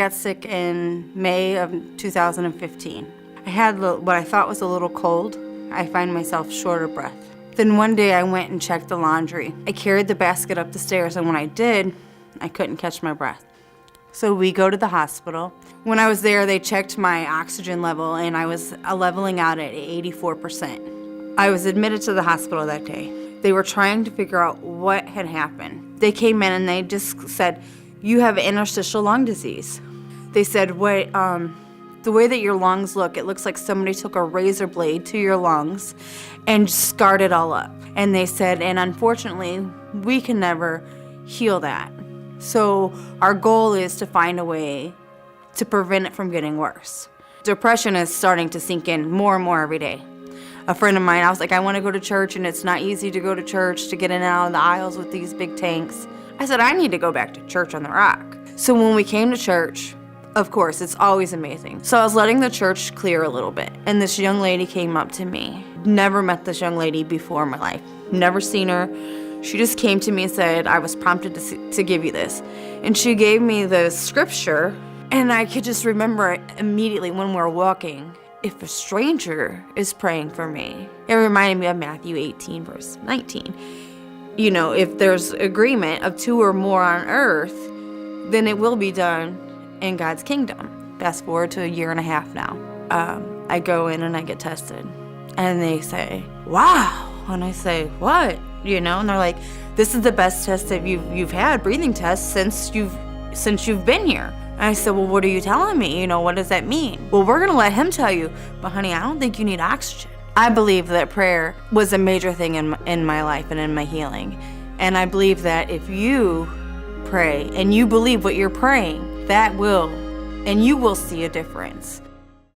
got sick in May of 2015. I had what I thought was a little cold. I find myself short of breath. Then one day I went and checked the laundry. I carried the basket up the stairs, and when I did, I couldn't catch my breath. So we go to the hospital. When I was there, they checked my oxygen level, and I was leveling out at 84%. I was admitted to the hospital that day. They were trying to figure out what had happened. They came in and they just said, "You have interstitial lung disease." They said, the way that your lungs look, it looks like somebody took a razor blade to your lungs and scarred it all up. And they said, and unfortunately, we can never heal that. So our goal is to find a way to prevent it from getting worse. Depression is starting to sink in more and more every day. A friend of mine, I was like, I want to go to church, and it's not easy to go to church, to get in and out of the aisles with these big tanks. I said, I need to go back to church on the rock. So when we came to church, of course, it's always amazing. So I was letting the church clear a little bit, and this young lady came up to me. Never met this young lady before in my life. Never seen her. She just came to me and said, I was prompted to give you this. And she gave me the scripture, and I could just remember it immediately when we were walking. If a stranger is praying for me, it reminded me of Matthew 18, verse 19. You know, if there's agreement of 2 or more on earth, then it will be done in God's kingdom. Fast forward to a year and a half now. I go in and I get tested, and they say, wow. And I say, what? You know, and they're like, this is the best test that you've had, breathing test, since you've been here. And I said, well, what are you telling me? You know, what does that mean? Well, we're gonna let him tell you, but honey, I don't think you need oxygen. I believe that prayer was a major thing in my life and in my healing. And I believe that if you pray and you believe what you're praying, that will, and you will see a difference.